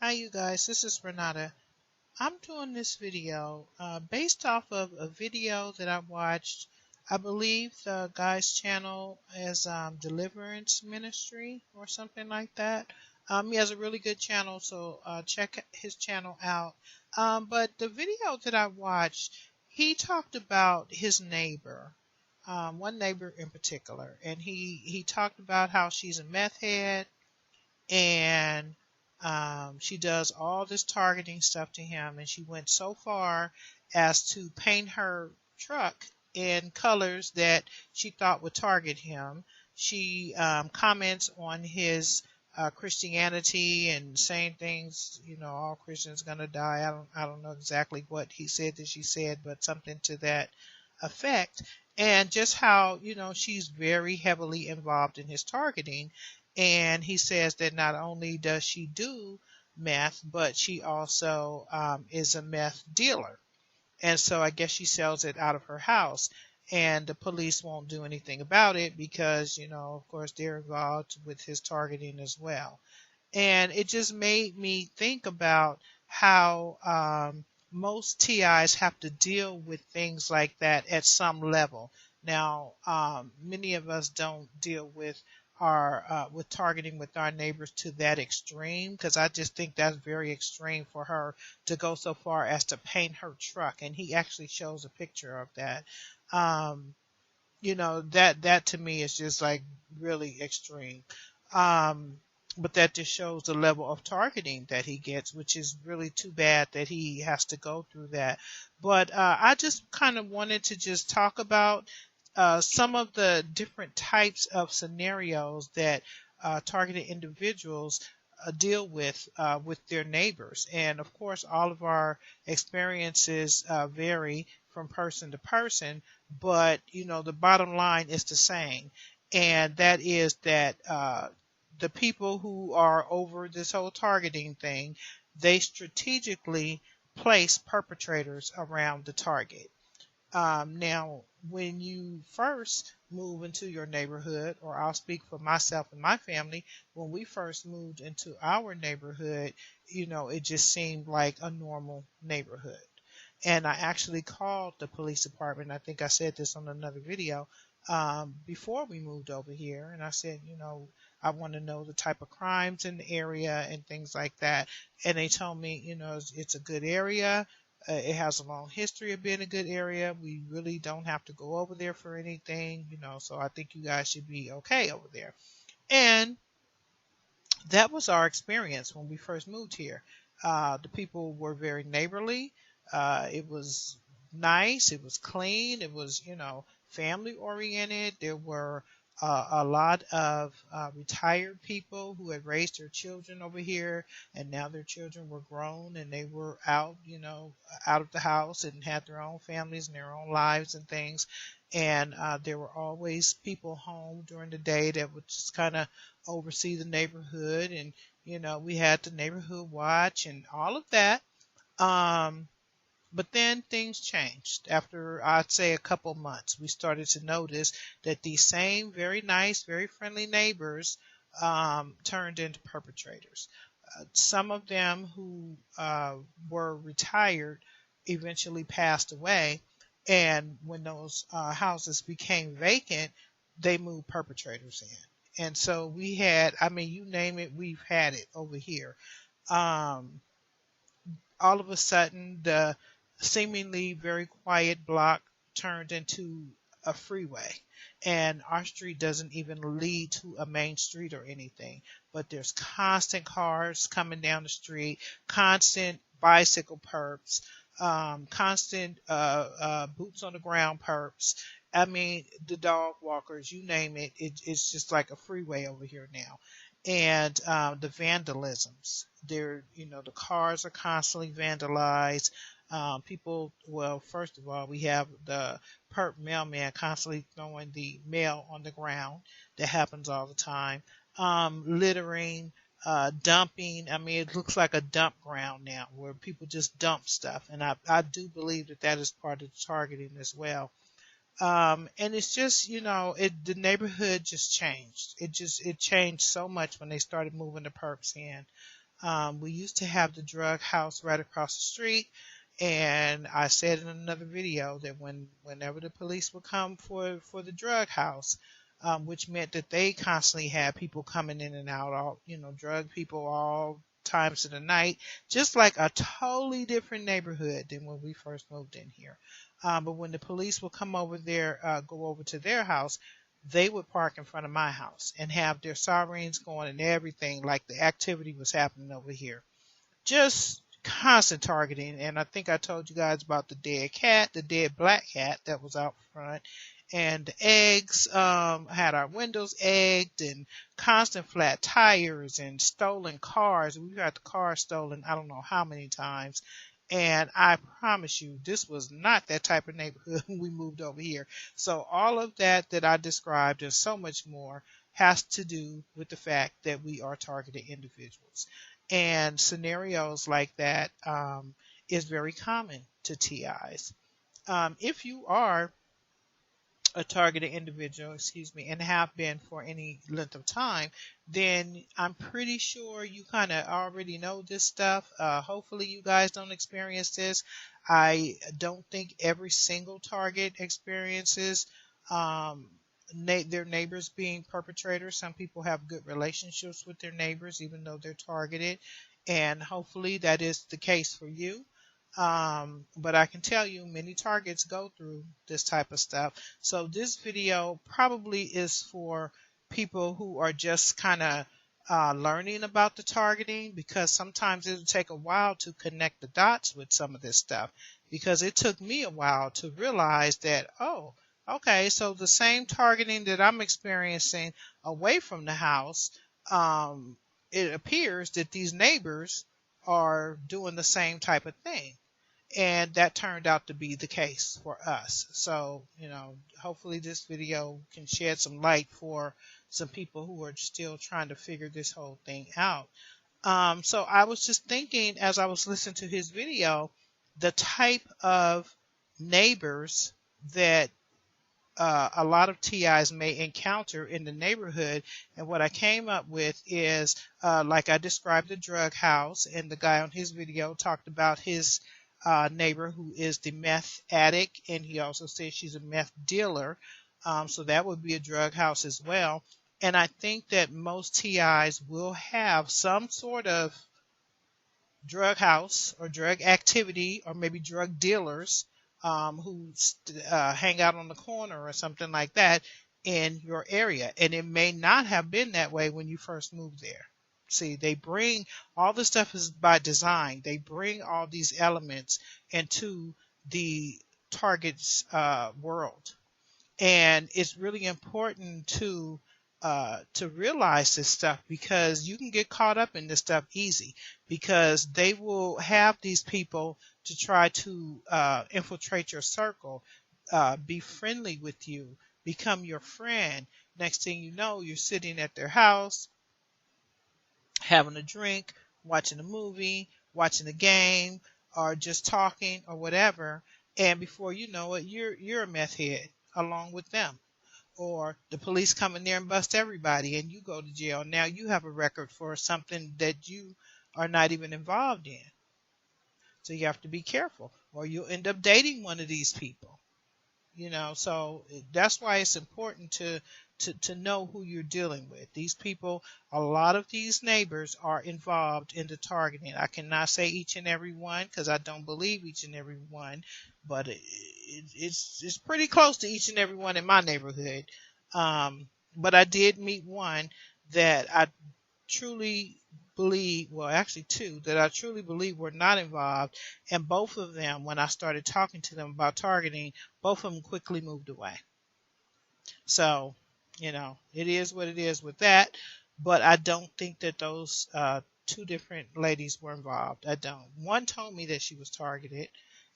Hi you guys, this is Renata. I'm doing this video based off of a video that I watched. I believe the guy's channel is Deliverance Ministry or something like that. He has a really good channel, so check his channel out. But the video that I watched, he talked about his neighbor, one neighbor in particular, and he talked about how she's a meth head and she does all this targeting stuff to him, and she went so far as to paint her truck in colors that she thought would target him. She comments on his Christianity and saying things, all Christians gonna die. I don't know exactly what he said that she said, but something to that effect. And just how, she's very heavily involved in his targeting, and he says that not only does she do meth, but she also is a meth dealer. And so I guess she sells it out of her house. And the police won't do anything about it because, of course, they're involved with his targeting as well. And it just made me think about how most TIs have to deal with things like that at some level. Now, many of us don't deal with our with targeting with our neighbors to that extreme, because I just think that's very extreme for her to go so far as to paint her truck. And he actually shows a picture of that. Um, that to me is just like really extreme. Um, but that just shows the level of targeting that he gets, which is really too bad that he has to go through that. But I just kind of wanted to just talk about some of the different types of scenarios that targeted individuals deal with their neighbors. And of course, all of our experiences vary from person to person, but the bottom line is the same, and that is that the people who are over this whole targeting thing, they strategically place perpetrators around the target. Now, when you first move into your neighborhood, or I'll speak for myself and my family, when we first moved into our neighborhood, it just seemed like a normal neighborhood. And I actually called the police department. I think I said this on another video before we moved over here. And I said, I want to know the type of crimes in the area and things like that. And they told me, it's a good area. It has a long history of being a good area. We really don't have to go over there for anything, so I think you guys should be okay over there. And that was our experience when we first moved here. The people were very neighborly. It was nice. It was clean. It was, family oriented. There were a lot of retired people who had raised their children over here, and now their children were grown and they were out, out of the house and had their own families and their own lives and things. And there were always people home during the day that would just kind of oversee the neighborhood. And, we had the neighborhood watch and all of that. Um, but then things changed. After, I'd say, a couple months, we started to notice that these same very nice, very friendly neighbors turned into perpetrators. Some of them who were retired eventually passed away. And when those houses became vacant, they moved perpetrators in. And so we had, I mean, you name it, we've had it over here. Um, all of a sudden, the seemingly very quiet block turned into a freeway. And our street doesn't even lead to a main street or anything, but there's constant cars coming down the street, constant bicycle perps, constant boots on the ground perps. I mean, the dog walkers, you name it, it's just like a freeway over here now. And the vandalisms, the cars are constantly vandalized. People, well, first of all, we have the perp mailman constantly throwing the mail on the ground. That happens all the time. Littering, dumping. I mean, it looks like a dump ground now where people just dump stuff. And I do believe that that is part of the targeting as well. And it's just, the neighborhood just changed. It changed so much when they started moving the perps in. We used to have the drug house right across the street, and I said in another video that whenever the police would come for the drug house, which meant that they constantly had people coming in and out, all drug people all times of the night, just like a totally different neighborhood than when we first moved in here. But when the police would come over there, go over to their house, they would park in front of my house and have their sirens going and everything, like the activity was happening over here. Just constant targeting. And I think I told you guys about the dead cat, the dead black cat that was out front, and the eggs. Had our windows egged, and constant flat tires and stolen cars. We got the car stolen I don't know how many times. And I promise you, this was not that type of neighborhood when we moved over here. So all of that I described and so much more has to do with the fact that we are targeted individuals. And scenarios like that is very common to TIs. If you are a targeted individual, excuse me, and have been for any length of time, then I'm pretty sure you kind of already know this stuff. Hopefully, you guys don't experience this. I don't think every single target experiences their neighbors being perpetrators. Some people have good relationships with their neighbors, even though they're targeted, and hopefully that is the case for you. But I can tell you many targets go through this type of stuff. So this video probably is for people who are just kind of learning about the targeting, because sometimes it'll take a while to connect the dots with some of this stuff, because it took me a while to realize that, oh, okay, so the same targeting that I'm experiencing away from the house, it appears that these neighbors are doing the same type of thing. And that turned out to be the case for us. So, hopefully this video can shed some light for some people who are still trying to figure this whole thing out. So I was just thinking as I was listening to his video, the type of neighbors that a lot of TIs may encounter in the neighborhood. And what I came up with is, like I described the drug house, and the guy on his video talked about his neighbor who is the meth addict, and he also says she's a meth dealer. So that would be a drug house as well. And I think that most TIs will have some sort of drug house or drug activity, or maybe drug dealers who hang out on the corner or something like that in your area. And it may not have been that way when you first moved there. See, they bring all this stuff is by design. They bring all these elements into the target's world. And it's really important to realize this stuff, because you can get caught up in this stuff easy, because they will have these people to try to infiltrate your circle, be friendly with you, become your friend. Next thing you know, you're sitting at their house having a drink, watching a movie, watching a game, or just talking or whatever, and before you know it, you're a meth head along with them. Or the police come in there and bust everybody and you go to jail. Now you have a record for something that you are not even involved in. So you have to be careful, or you'll end up dating one of these people. So that's why it's important to know who you're dealing with. These people, a lot of these neighbors are involved in the targeting. I cannot say each and every one, because I don't believe each and every one, but it's pretty close to each and every one in my neighborhood. But I did meet one that I truly believe, well, actually two, that I truly believe were not involved. And both of them, when I started talking to them about targeting, both of them quickly moved away. So, it is what it is with that. But I don't think that those two different ladies were involved. I don't. One told me that she was targeted,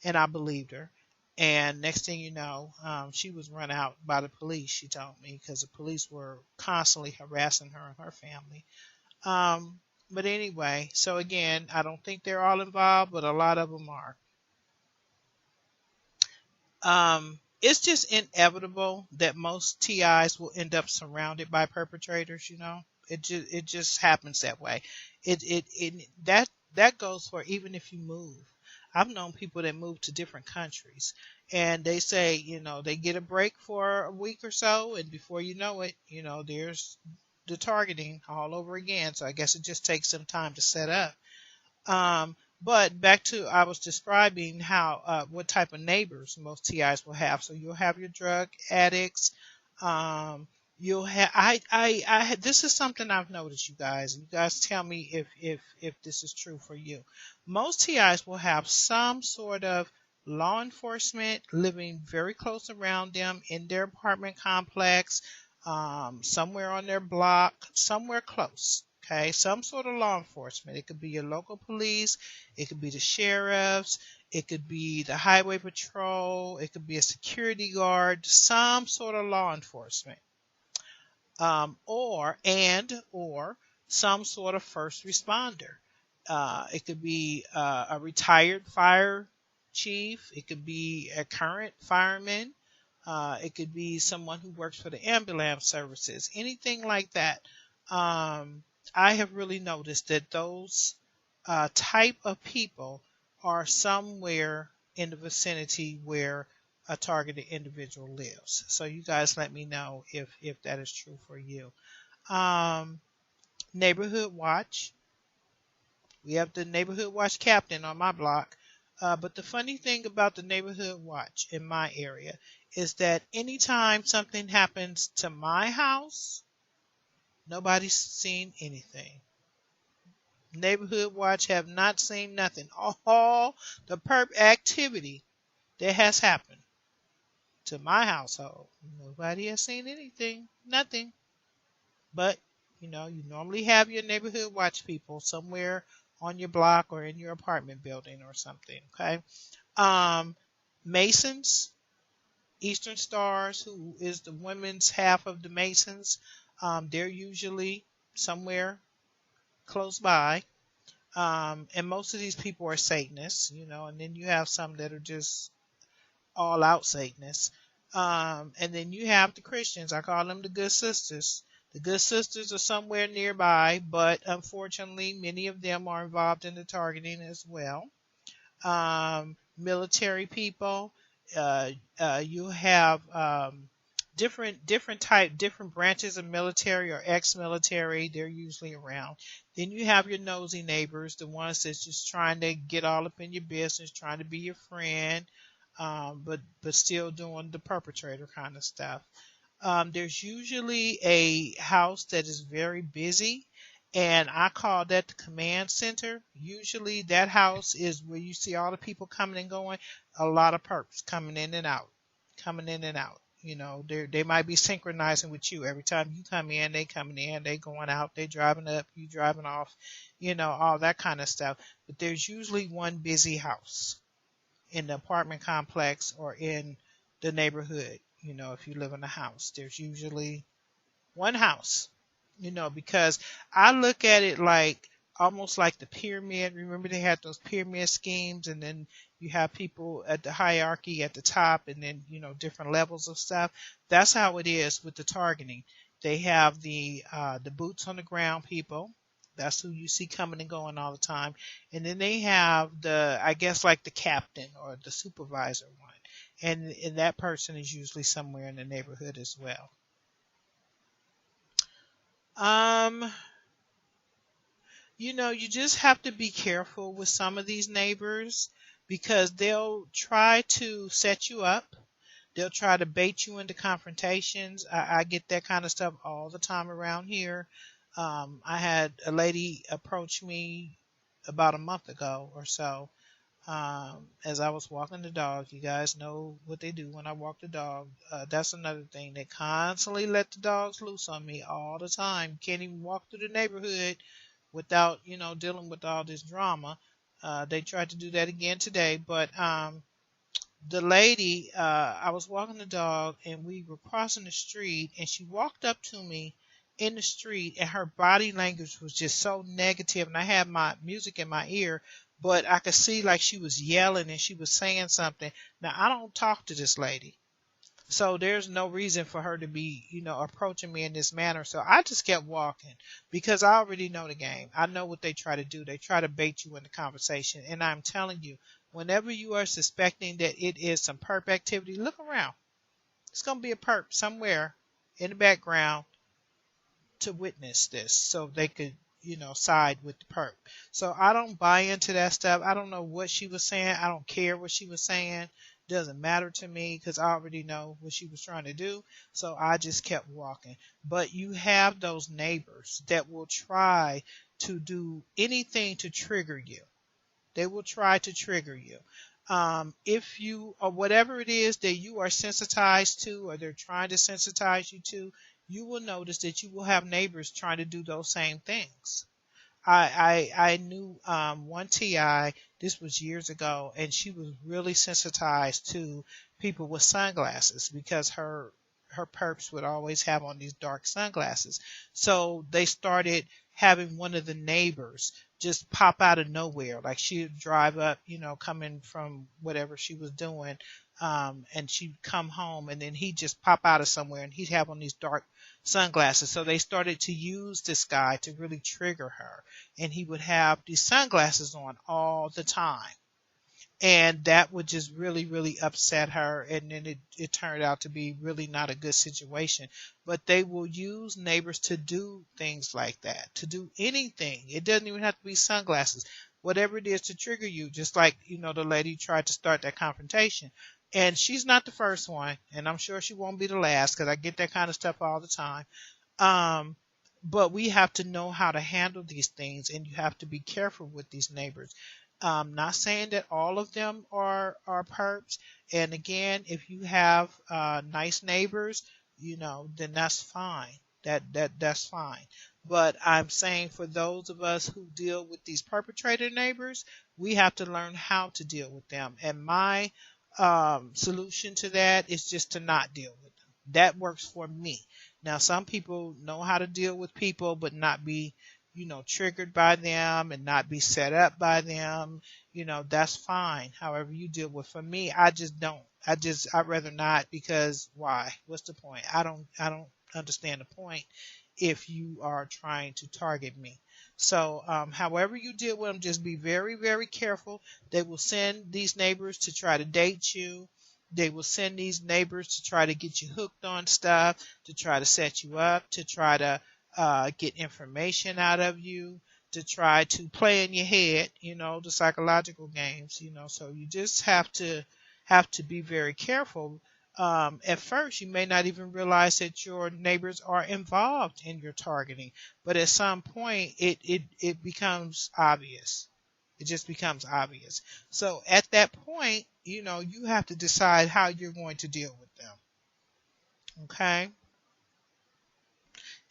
and I believed her. And next thing you know, she was run out by the police, she told me, because the police were constantly harassing her and her family. But anyway, so again, I don't think they're all involved, but a lot of them are. It's just inevitable that most TIs will end up surrounded by perpetrators. It just happens that way. That goes for even if you move. I've known people that move to different countries, and they say, they get a break for a week or so, and before you know it, there's the targeting all over again. So I guess it just takes some time to set up. But back to I was describing how what type of neighbors most TIs will have. So you'll have your drug addicts. Um, you'll have this is something I've noticed, you guys. You guys tell me if this is true for you. Most TIs will have some sort of law enforcement living very close around them in their apartment complex, somewhere on their block, somewhere close. Okay, some sort of law enforcement. It could be your local police, it could be the sheriffs, it could be the highway patrol, it could be a security guard, some sort of law enforcement, or some sort of first responder. It could be a retired fire chief. It could be a current fireman. It could be someone who works for the ambulance services. Anything like that. I have really noticed that those type of people are somewhere in the vicinity where a targeted individual lives. So you guys let me know if that is true for you. Um, Neighborhood watch. We have the neighborhood watch captain on my block. But the funny thing about the neighborhood watch in my area is that anytime something happens to my house, nobody's seen anything. Neighborhood watch have not seen nothing. All the perp activity that has happened to my household, nobody has seen anything. Nothing. But you normally have your neighborhood watch people somewhere on your block or in your apartment building or something. Okay. Um, Masons, Eastern Stars, who is the women's half of the Masons, they're usually somewhere close by. And most of these people are Satanists, and then you have some that are just all out Satanists. And then you have the Christians. I call them the good sisters. The good sisters are somewhere nearby, but unfortunately, many of them are involved in the targeting as well. Military people. You have different branches of military or ex-military. They're usually around. Then you have your nosy neighbors, the ones that's just trying to get all up in your business, trying to be your friend, but still doing the perpetrator kind of stuff. There's usually a house that is very busy, and I call that the command center. Usually, that house is where you see all the people coming and going, a lot of perps coming in and out, coming in and out. They might be synchronizing with you. Every time you come in, they coming in, they going out, they driving up, you driving off, all that kind of stuff. But there's usually one busy house in the apartment complex or in the neighborhood. If you live in a house, there's usually one house, because I look at it like almost like the pyramid. Remember, they had those pyramid schemes, and then you have people at the hierarchy at the top, and then, different levels of stuff. That's how it is with the targeting. They have the boots on the ground people. That's who you see coming and going all the time. And then they have I guess, like the captain or the supervisor one. And that person is usually somewhere in the neighborhood as well. Um, you just have to be careful with some of these neighbors because they'll try to set you up. They'll try to bait you into confrontations. I get that kind of stuff all the time around here. I had a lady approach me about a month ago or so, as I was walking the dog. You guys know what they do when I walk the dog. That's another thing. They constantly let the dogs loose on me all the time. Can't even walk through the neighborhood without, dealing with all this drama. They tried to do that again today, but the lady, I was walking the dog and we were crossing the street, and she walked up to me in the street, and her body language was just so negative, and I had my music in my ear, but I could see like she was yelling and she was saying something. Now, I don't talk to this lady. So there's no reason for her to be, approaching me in this manner. So I just kept walking because I already know the game. I know what they try to do. They try to bait you in the conversation. And I'm telling you, whenever you are suspecting that it is some perp activity, look around. It's going to be a perp somewhere in the background to witness this so they could, side with the perp. So I don't buy into that stuff. I don't know what she was saying. I don't care what she was saying. Doesn't matter to me because I already know what she was trying to do. So I just kept walking. But you have those neighbors that will try to do anything to trigger you. They will try to trigger you. If you, or whatever it is that you are sensitized to, or they're trying to sensitize you to, you will notice that you will have neighbors trying to do those same things. I knew one TI. This was years ago, and she was really sensitized to people with sunglasses because her perps would always have on these dark sunglasses. So they started having one of the neighbors just pop out of nowhere. Like she'd drive up, coming from whatever she was doing, and she'd come home, and then he'd just pop out of somewhere, and he'd have on these dark sunglasses. So they started to use this guy to really trigger her, and he would have these sunglasses on all the time, and that would just really really upset her, and then it turned out to be really not a good situation. But they will use neighbors to do things like that, to do anything. It doesn't even have to be sunglasses, whatever it is to trigger you, just like the lady tried to start that confrontation. And she's not the first one, and I'm sure she won't be the last, because I get that kind of stuff all the time. um, but we have to know how to handle these things, and you have to be careful with these neighbors. Not saying that all of them are perps. And again, if you have nice neighbors, then that's fine. That's fine. But I'm saying for those of us who deal with these perpetrator neighbors, we have to learn how to deal with them. And my solution to that is just to not deal with them. That works for me. Now, some people know how to deal with people, but not be, triggered by them and not be set up by them. That's fine. However you deal with. For me, I just don't. I'd rather not, because why? What's the point? I don't understand the point if you are trying to target me. So, however you deal with them, just be very, very careful. They will send these neighbors to try to date you. They will send these neighbors to try to get you hooked on stuff, to try to set you up, to try to get information out of you, to try to play in your head, the psychological games. So you just have to be very careful. At first, you may not even realize that your neighbors are involved in your targeting, but at some point, it becomes obvious. It just becomes obvious. So at that point, you have to decide how you're going to deal with them. Okay.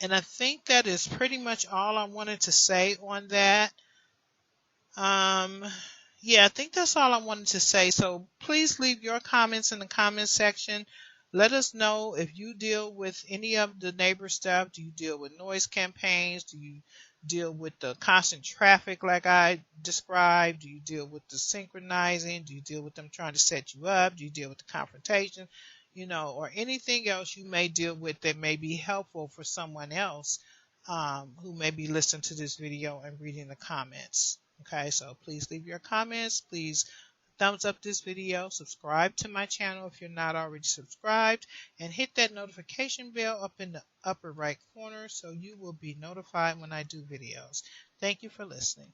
And I think that is pretty much all I wanted to say on that. Um, yeah, I think that's all I wanted to say. So please leave your comments in the comment section. Let us know if you deal with any of the neighbor stuff. Do you deal with noise campaigns? Do you deal with the constant traffic like I described? Do you deal with the synchronizing? Do you deal with them trying to set you up? Do you deal with the confrontation? Or anything else you may deal with that may be helpful for someone else who may be listening to this video and reading the comments. Okay, so please leave your comments. Please thumbs up this video. Subscribe to my channel if you're not already subscribed. And hit that notification bell up in the upper right corner so you will be notified when I do videos. Thank you for listening.